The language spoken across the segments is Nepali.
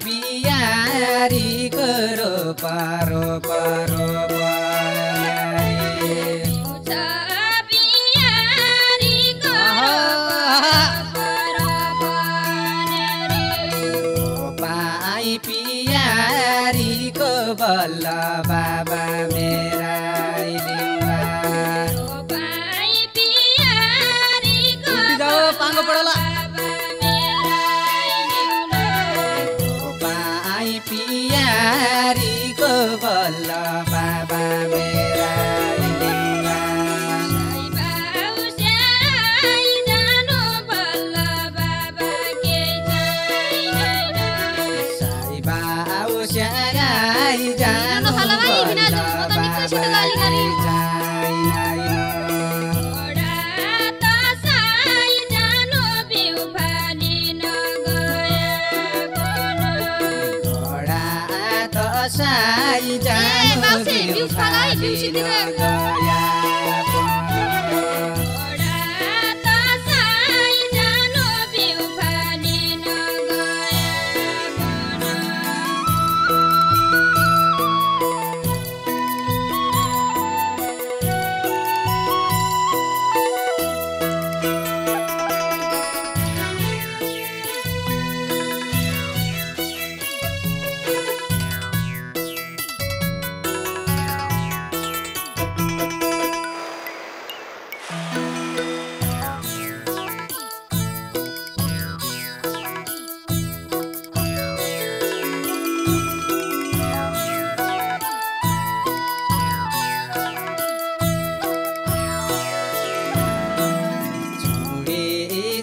बियारीको रोपा रोपा रोपा पियारीको बल्ल बाबा मेरा पाङ्गो पडला पियारीको बल्ल बाबा मेरा साई जानु बिउ फाली गया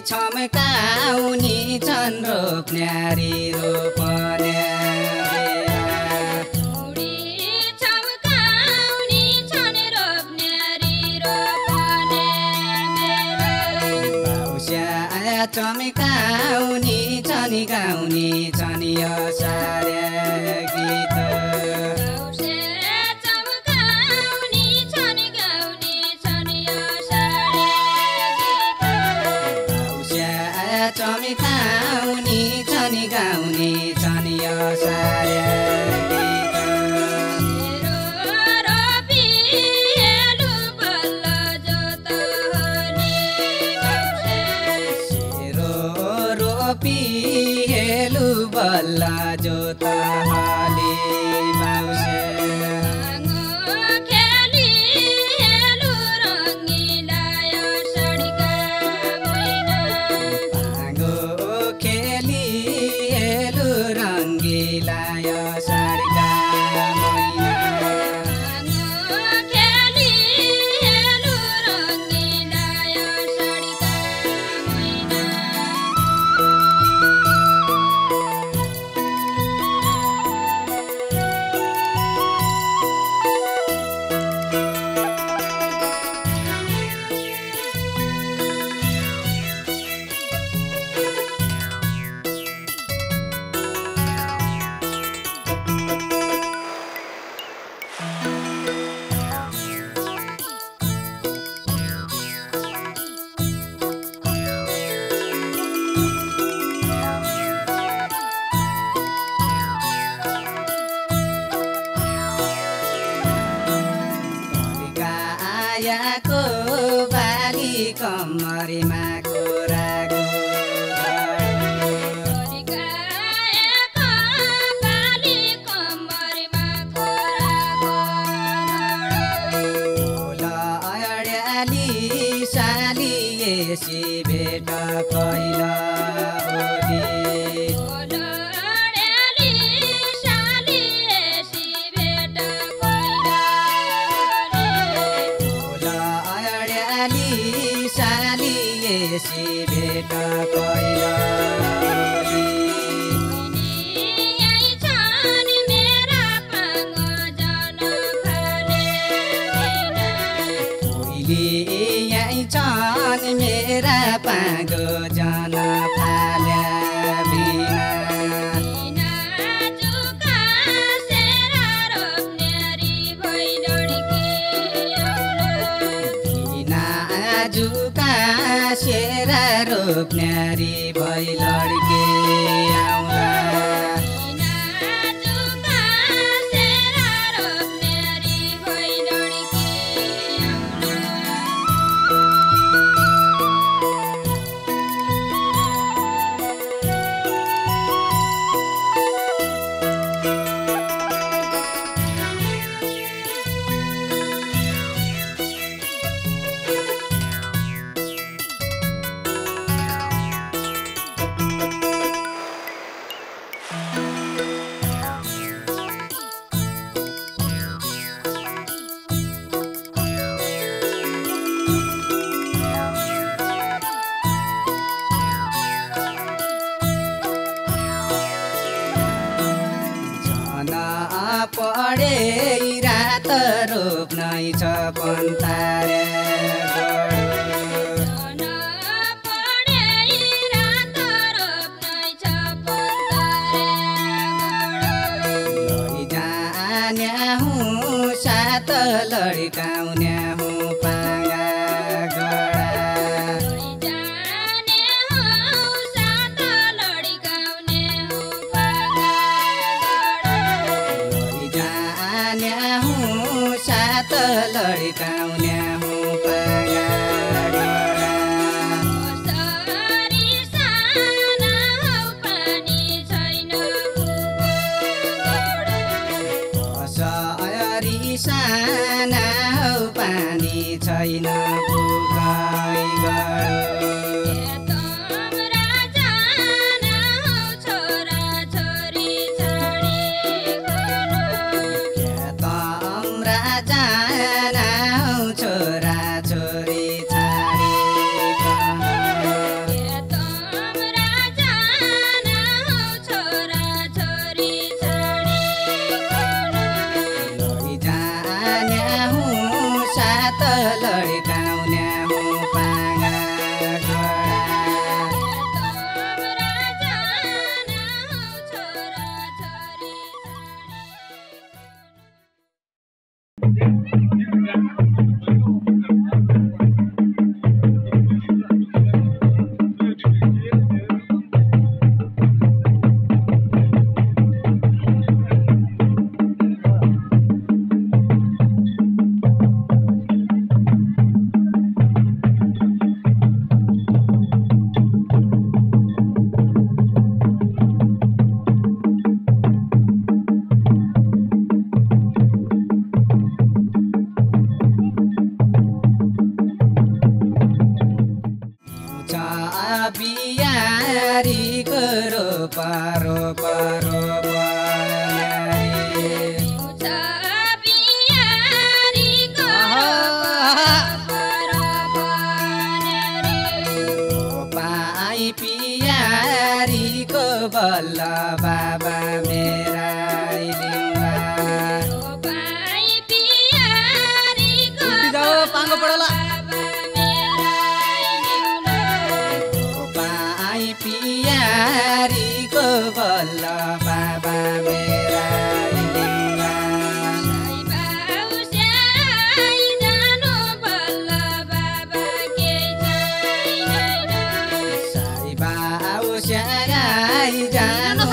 छमकाउनी छन् रोप्न्यारी रोपने चमकाउनी छन् गाउनी छन् यो सारे गीत चमकाउनी छन् गाउनी छन् यो सारे पिहेलु बल्ला जोता हाली बाउसे खेली हेलु रंगीला यो सडका मैना भागो खेली हेलु रंगीला यो सडका मैना खेली हेलु रंगीला यो सडका मैना को बाली कमरीमा कोराको अड्याली साली यसि भेट पहिला यसि भेट पहिला मेरा पागो जन फाल्या बिना जुका सेरा रोप्न्यारी भई लड्के आउँला पढे रात रोप्नै छ पन्तारे लैजान्या हुँ सात लड्काउन्या हुँ पागा लड्काउन्या हुँ पागा कसरी साना हौ पानी छैन कसरी साना हौ पानी छैन पुगाइ लड्काउन्या हुँ पागा बियारीको रोपा रोपा रोपा रोपाई पियारीको बल्ल बाबा मेरा पाङ्गो पडला पियारीको बल्ल बाबा मेरा जानु